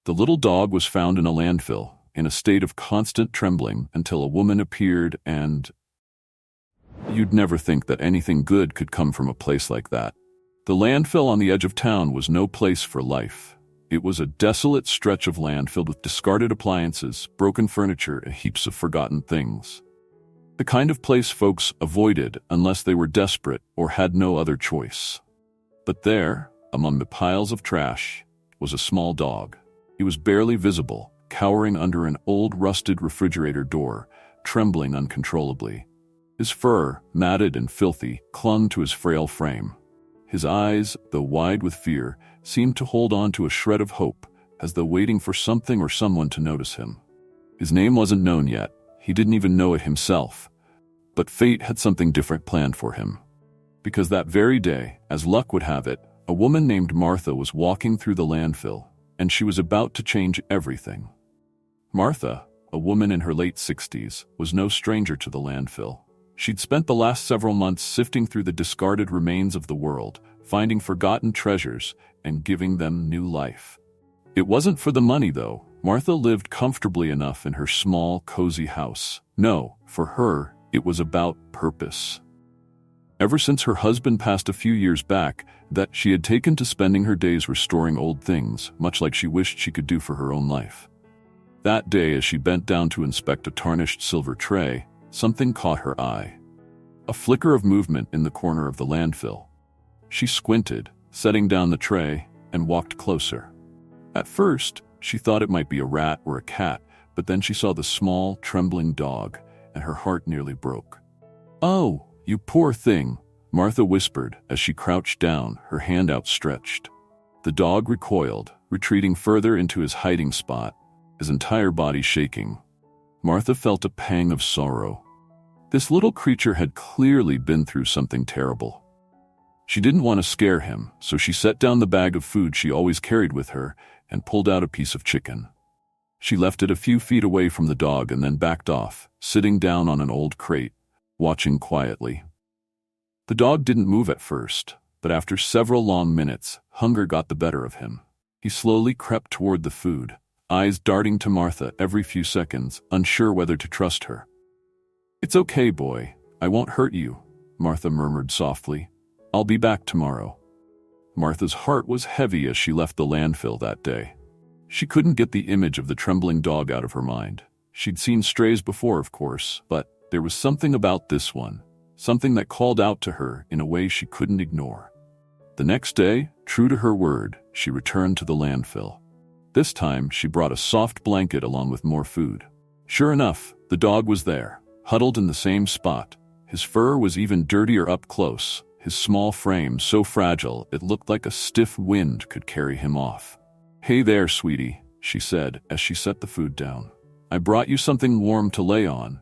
The little dog was found in a landfill, in a state of constant trembling until a woman appeared and... You'd never think that anything good could come from a place like that. The landfill on the edge of town was no place for life. It was a desolate stretch of land filled with discarded appliances, broken furniture, and heaps of forgotten things. The kind of place folks avoided unless they were desperate or had no other choice. But there, among the piles of trash, was a small dog. He was barely visible, cowering under an old rusted refrigerator door, trembling uncontrollably. His fur, matted and filthy, clung to his frail frame. His eyes, though wide with fear, seemed to hold on to a shred of hope, as though waiting for something or someone to notice him. His name wasn't known yet. He didn't even know it himself. But fate had something different planned for him. Because that very day, as luck would have it, a woman named Martha was walking through the landfill, and she was about to change everything. Martha, a woman in her late 60s, was no stranger to the landfill. She'd spent the last several months sifting through the discarded remains of the world, finding forgotten treasures and giving them new life. It wasn't for the money, though. Martha lived comfortably enough in her small, cozy house. No, for her, it was about purpose. Ever since her husband passed a few years back, that she had taken to spending her days restoring old things, much like she wished she could do for her own life. That day, as she bent down to inspect a tarnished silver tray, something caught her eye. A flicker of movement in the corner of the landfill. She squinted, setting down the tray, and walked closer. At first, she thought it might be a rat or a cat, but then she saw the small, trembling dog, and her heart nearly broke. "Oh, you poor thing," Martha whispered as she crouched down, her hand outstretched. The dog recoiled, retreating further into his hiding spot, his entire body shaking. Martha felt a pang of sorrow. This little creature had clearly been through something terrible. She didn't want to scare him, so she set down the bag of food she always carried with her and pulled out a piece of chicken. She left it a few feet away from the dog and then backed off, sitting down on an old crate, watching quietly. The dog didn't move at first, but after several long minutes, hunger got the better of him. He slowly crept toward the food, eyes darting to Martha every few seconds, unsure whether to trust her. "It's okay, boy. I won't hurt you," Martha murmured softly. "I'll be back tomorrow." Martha's heart was heavy as she left the landfill that day. She couldn't get the image of the trembling dog out of her mind. She'd seen strays before, of course, but there was something about this one, something that called out to her in a way she couldn't ignore. The next day, true to her word, she returned to the landfill. This time, she brought a soft blanket along with more food. Sure enough, the dog was there, huddled in the same spot. His fur was even dirtier up close, his small frame so fragile it looked like a stiff wind could carry him off. "Hey there, sweetie," she said as she set the food down. "I brought you something warm to lay on."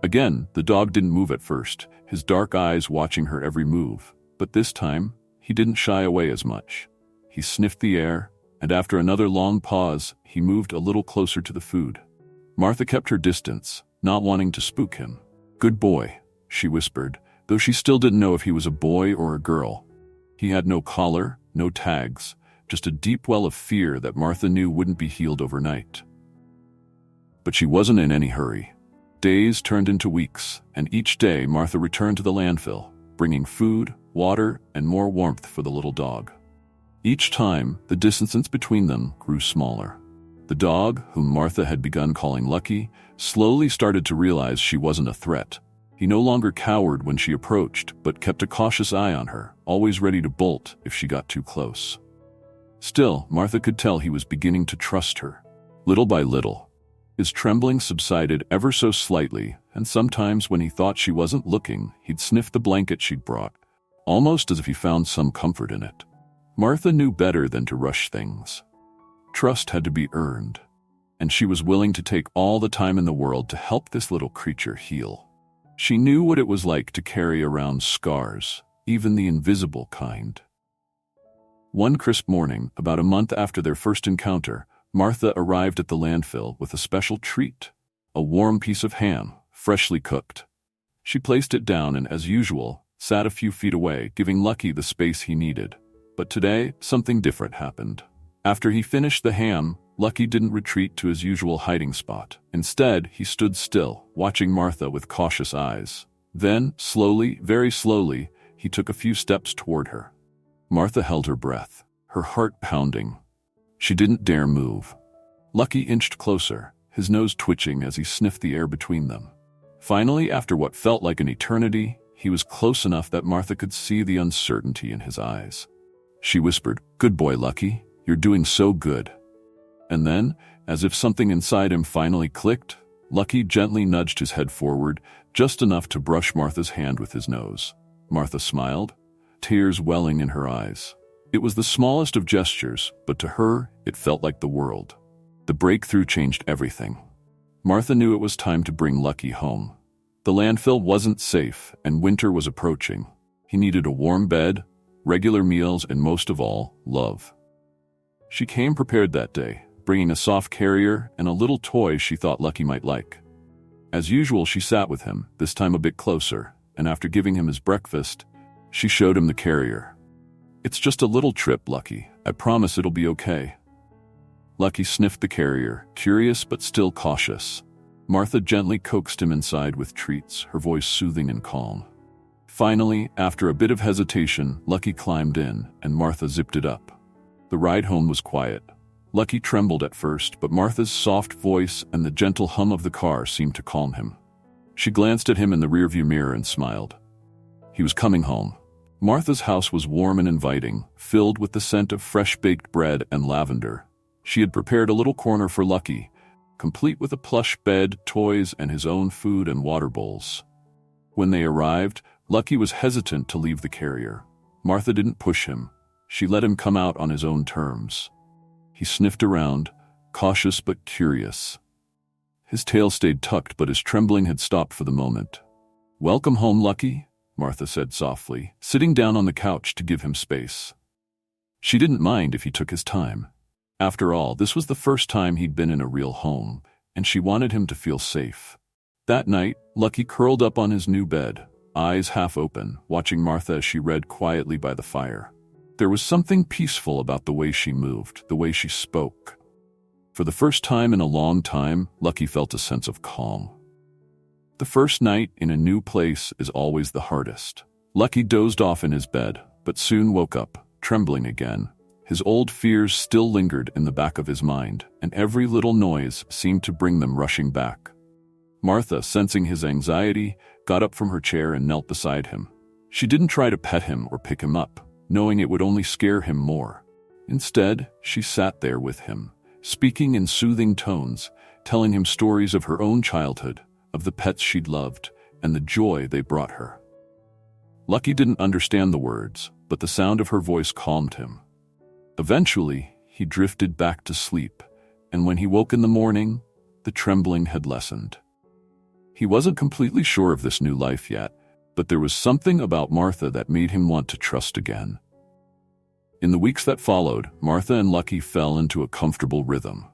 Again, the dog didn't move at first, his dark eyes watching her every move. But this time, he didn't shy away as much. He sniffed the air, and after another long pause, he moved a little closer to the food. Martha kept her distance, not wanting to spook him. "Good boy," she whispered, though she still didn't know if he was a boy or a girl. He had no collar, no tags, just a deep well of fear that Martha knew wouldn't be healed overnight. But she wasn't in any hurry. Days turned into weeks, and each day Martha returned to the landfill, bringing food, water, and more warmth for the little dog. Each time, the distance between them grew smaller. The dog, whom Martha had begun calling Lucky, slowly started to realize she wasn't a threat. He no longer cowered when she approached, but kept a cautious eye on her, always ready to bolt if she got too close. Still, Martha could tell he was beginning to trust her. Little by little, his trembling subsided ever so slightly, and sometimes when he thought she wasn't looking, he'd sniff the blanket she'd brought, almost as if he found some comfort in it. Martha knew better than to rush things. Trust had to be earned, and she was willing to take all the time in the world to help this little creature heal. She knew what it was like to carry around scars, even the invisible kind. One crisp morning, about a month after their first encounter, Martha arrived at the landfill with a special treat, a warm piece of ham, freshly cooked. She placed it down and, as usual, sat a few feet away, giving Lucky the space he needed. But today, something different happened. After he finished the ham, Lucky didn't retreat to his usual hiding spot. Instead, he stood still, watching Martha with cautious eyes. Then, slowly, very slowly, he took a few steps toward her. Martha held her breath, her heart pounding. She didn't dare move. Lucky inched closer, his nose twitching as he sniffed the air between them. Finally, after what felt like an eternity, he was close enough that Martha could see the uncertainty in his eyes. She whispered, "Good boy, Lucky. You're doing so good." And then, as if something inside him finally clicked, Lucky gently nudged his head forward, just enough to brush Martha's hand with his nose. Martha smiled, tears welling in her eyes. It was the smallest of gestures, but to her, it felt like the world. The breakthrough changed everything. Martha knew it was time to bring Lucky home. The landfill wasn't safe, and winter was approaching. He needed a warm bed, regular meals, and most of all, love. She came prepared that day, bringing a soft carrier and a little toy she thought Lucky might like. As usual, she sat with him, this time a bit closer, and after giving him his breakfast, she showed him the carrier. "It's just a little trip, Lucky. I promise it'll be okay." Lucky sniffed the carrier, curious but still cautious. Martha gently coaxed him inside with treats, her voice soothing and calm. Finally, after a bit of hesitation, Lucky climbed in, and Martha zipped it up. The ride home was quiet. Lucky trembled at first, but Martha's soft voice and the gentle hum of the car seemed to calm him. She glanced at him in the rearview mirror and smiled. He was coming home. Martha's house was warm and inviting, filled with the scent of fresh-baked bread and lavender. She had prepared a little corner for Lucky, complete with a plush bed, toys, and his own food and water bowls. When they arrived, Lucky was hesitant to leave the carrier. Martha didn't push him. She let him come out on his own terms. He sniffed around, cautious but curious. His tail stayed tucked, but his trembling had stopped for the moment. "Welcome home, Lucky," Martha said softly, sitting down on the couch to give him space. She didn't mind if he took his time. After all, this was the first time he'd been in a real home, and she wanted him to feel safe. That night, Lucky curled up on his new bed, eyes half open, watching Martha as she read quietly by the fire. There was something peaceful about the way she moved, the way she spoke. For the first time in a long time, Lucky felt a sense of calm. The first night in a new place is always the hardest. Lucky dozed off in his bed, but soon woke up, trembling again. His old fears still lingered in the back of his mind, and every little noise seemed to bring them rushing back. Martha, sensing his anxiety, got up from her chair and knelt beside him. She didn't try to pet him or pick him up, knowing it would only scare him more. Instead, she sat there with him, speaking in soothing tones, telling him stories of her own childhood, of the pets she'd loved, and the joy they brought her. Lucky didn't understand the words, but the sound of her voice calmed him. Eventually, he drifted back to sleep, and when he woke in the morning, the trembling had lessened. He wasn't completely sure of this new life yet, but there was something about Martha that made him want to trust again. In the weeks that followed, Martha and Lucky fell into a comfortable rhythm.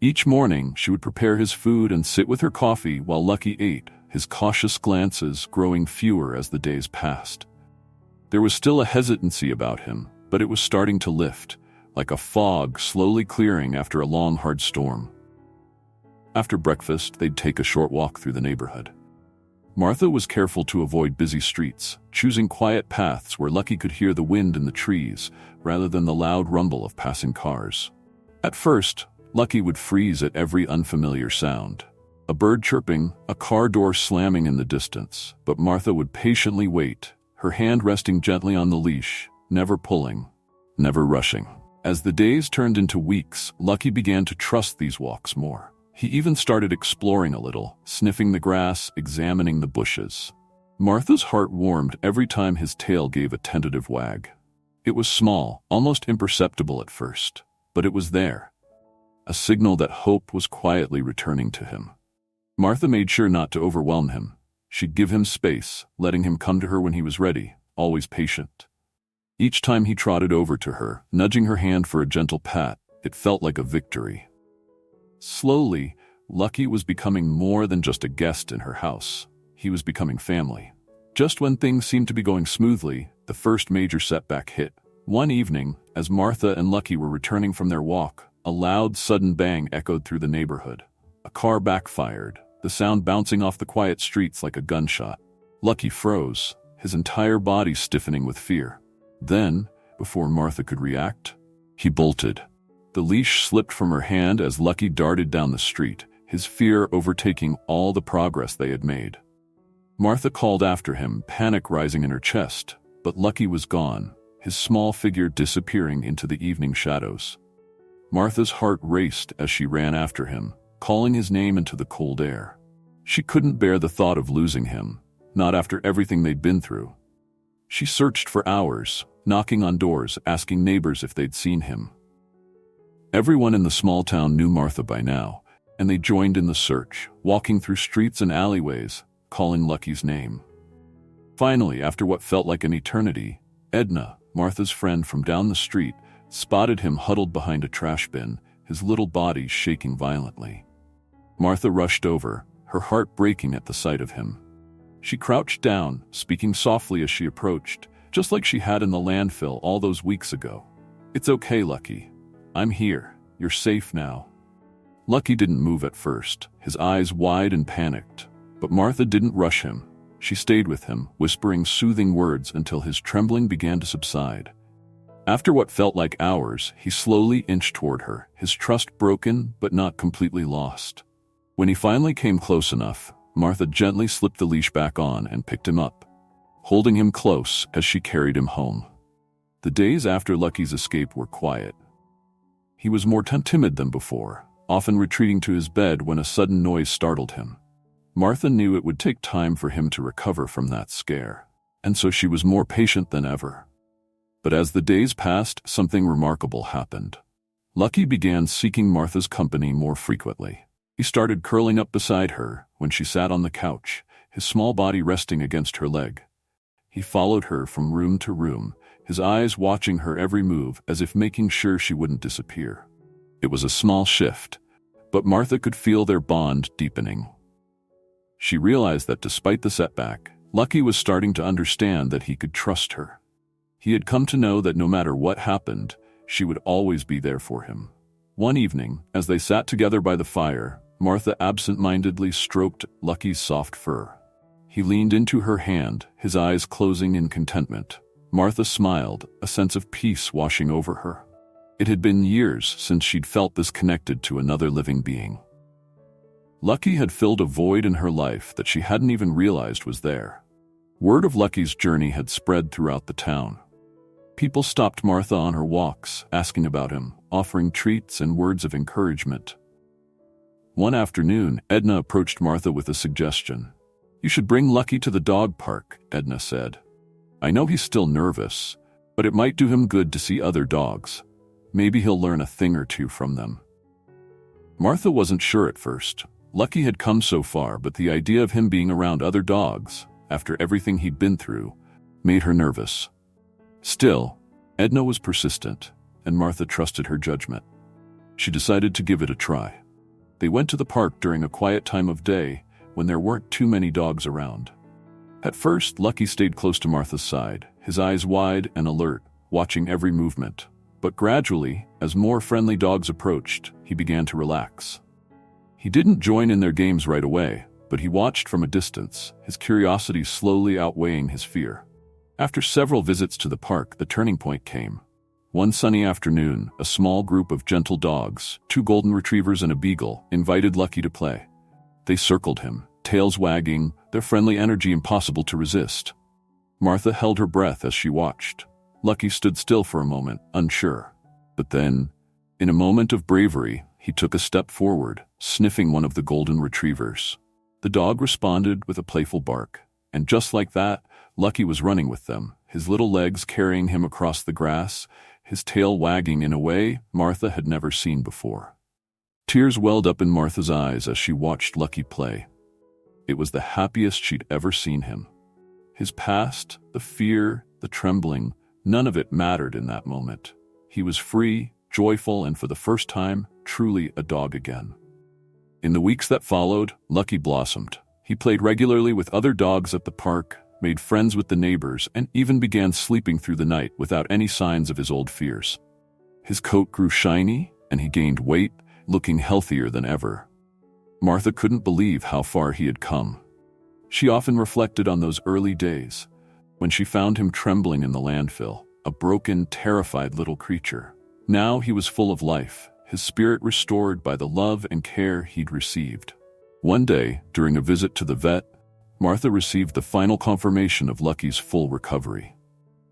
Each morning, she would prepare his food and sit with her coffee while Lucky ate, his cautious glances growing fewer as the days passed. There was still a hesitancy about him, but it was starting to lift, like a fog slowly clearing after a long, hard storm. After breakfast, they'd take a short walk through the neighborhood. Martha was careful to avoid busy streets, choosing quiet paths where Lucky could hear the wind in the trees rather than the loud rumble of passing cars. At first, Lucky would freeze at every unfamiliar sound. A bird chirping, a car door slamming in the distance, but Martha would patiently wait, her hand resting gently on the leash, never pulling, never rushing. As the days turned into weeks, Lucky began to trust these walks more. He even started exploring a little, sniffing the grass, examining the bushes. Martha's heart warmed every time his tail gave a tentative wag. It was small, almost imperceptible at first, but it was there. A signal that hope was quietly returning to him. Martha made sure not to overwhelm him. She'd give him space, letting him come to her when he was ready, always patient. Each time he trotted over to her, nudging her hand for a gentle pat, it felt like a victory. Slowly, Lucky was becoming more than just a guest in her house. He was becoming family. Just when things seemed to be going smoothly, the first major setback hit. One evening, as Martha and Lucky were returning from their walk, A loud, sudden bang echoed through the neighborhood. A car backfired, the sound bouncing off the quiet streets like a gunshot. Lucky froze, his entire body stiffening with fear. Then, before Martha could react, he bolted. The leash slipped from her hand as Lucky darted down the street, his fear overtaking all the progress they had made. Martha called after him, panic rising in her chest, but Lucky was gone, his small figure disappearing into the evening shadows. Martha's heart raced as she ran after him, calling his name into the cold air. She couldn't bear the thought of losing him, not after everything they'd been through. She searched for hours, knocking on doors, asking neighbors if they'd seen him. Everyone in the small town knew Martha by now, and they joined in the search, walking through streets and alleyways, calling Lucky's name. Finally, after what felt like an eternity, Edna, Martha's friend from down the street, spotted him huddled behind a trash bin, his little body shaking violently. Martha rushed over, her heart breaking at the sight of him. She crouched down, speaking softly as she approached, just like she had in the landfill all those weeks ago. "It's okay, Lucky. I'm here. You're safe now." Lucky didn't move at first, his eyes wide and panicked. But Martha didn't rush him. She stayed with him, whispering soothing words until his trembling began to subside. After what felt like hours, he slowly inched toward her, his trust broken but not completely lost. When he finally came close enough, Martha gently slipped the leash back on and picked him up, holding him close as she carried him home. The days after Lucky's escape were quiet. He was more timid than before, often retreating to his bed when a sudden noise startled him. Martha knew it would take time for him to recover from that scare, and so she was more patient than ever. But as the days passed, something remarkable happened. Lucky began seeking Martha's company more frequently. He started curling up beside her when she sat on the couch, his small body resting against her leg. He followed her from room to room, his eyes watching her every move as if making sure she wouldn't disappear. It was a small shift, but Martha could feel their bond deepening. She realized that despite the setback, Lucky was starting to understand that he could trust her. He had come to know that no matter what happened, she would always be there for him. One evening, as they sat together by the fire, Martha absent-mindedly stroked Lucky's soft fur. He leaned into her hand, his eyes closing in contentment. Martha smiled, a sense of peace washing over her. It had been years since she'd felt this connected to another living being. Lucky had filled a void in her life that she hadn't even realized was there. Word of Lucky's journey had spread throughout the town. People stopped Martha on her walks, asking about him, offering treats and words of encouragement. One afternoon, Edna approached Martha with a suggestion. "You should bring Lucky to the dog park," Edna said. "I know he's still nervous, but it might do him good to see other dogs. Maybe he'll learn a thing or two from them." Martha wasn't sure at first. Lucky had come so far, but the idea of him being around other dogs, after everything he'd been through, made her nervous. Still, Edna was persistent, and Martha trusted her judgment. She decided to give it a try. They went to the park during a quiet time of day when there weren't too many dogs around. At first, Lucky stayed close to Martha's side, his eyes wide and alert, watching every movement. But gradually, as more friendly dogs approached, he began to relax. He didn't join in their games right away, but he watched from a distance, his curiosity slowly outweighing his fear. After several visits to the park, the turning point came. One sunny afternoon, a small group of gentle dogs, 2 golden retrievers and a beagle, invited Lucky to play. They circled him, tails wagging, their friendly energy impossible to resist. Martha held her breath as she watched. Lucky stood still for a moment, unsure. But then, in a moment of bravery, he took a step forward, sniffing one of the golden retrievers. The dog responded with a playful bark, and just like that, Lucky was running with them, his little legs carrying him across the grass, his tail wagging in a way Martha had never seen before. Tears welled up in Martha's eyes as she watched Lucky play. It was the happiest she'd ever seen him. His past, the fear, the trembling, none of it mattered in that moment. He was free, joyful, and for the first time, truly a dog again. In the weeks that followed, Lucky blossomed. He played regularly with other dogs at the park, made friends with the neighbors, and even began sleeping through the night without any signs of his old fears. His coat grew shiny, and he gained weight, looking healthier than ever. Martha couldn't believe how far he had come. She often reflected on those early days, when she found him trembling in the landfill, a broken, terrified little creature. Now he was full of life, his spirit restored by the love and care he'd received. One day, during a visit to the vet, Martha received the final confirmation of Lucky's full recovery.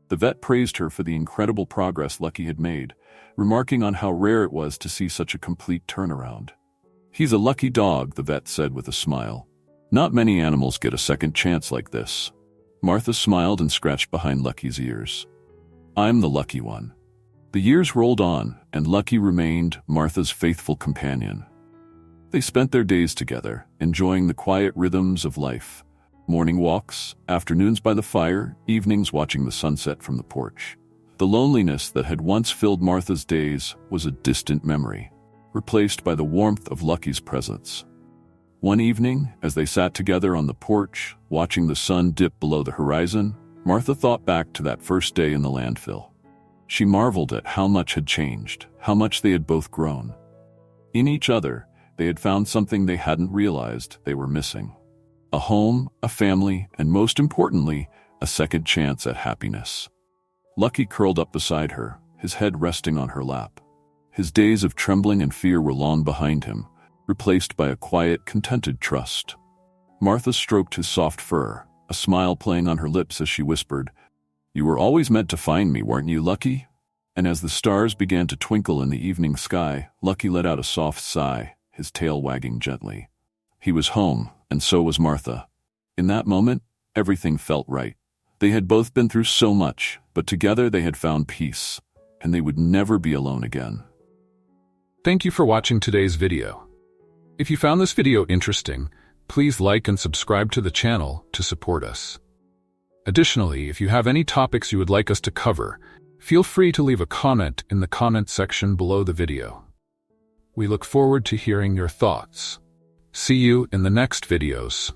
The vet praised her for the incredible progress Lucky had made, remarking on how rare it was to see such a complete turnaround. "He's a lucky dog," the vet said with a smile. "Not many animals get a second chance like this." Martha smiled and scratched behind Lucky's ears. "I'm the lucky one." The years rolled on, and Lucky remained Martha's faithful companion. They spent their days together, enjoying the quiet rhythms of life. Morning walks, afternoons by the fire, evenings watching the sunset from the porch. The loneliness that had once filled Martha's days was a distant memory, replaced by the warmth of Lucky's presence. One evening, as they sat together on the porch, watching the sun dip below the horizon, Martha thought back to that first day in the landfill. She marveled at how much had changed, how much they had both grown. In each other, they had found something they hadn't realized they were missing. A home, a family, and most importantly, a second chance at happiness. Lucky curled up beside her, his head resting on her lap. His days of trembling and fear were long behind him, replaced by a quiet, contented trust. Martha stroked his soft fur, a smile playing on her lips as she whispered, "You were always meant to find me, weren't you, Lucky?" And as the stars began to twinkle in the evening sky, Lucky let out a soft sigh, his tail wagging gently. He was home, and so was Martha. In that moment, everything felt right. They had both been through so much, but together they had found peace, and they would never be alone again. Thank you for watching today's video. If you found this video interesting, please like and subscribe to the channel to support us. Additionally, if you have any topics you would like us to cover, feel free to leave a comment in the comment section below the video. We look forward to hearing your thoughts. See you in the next videos.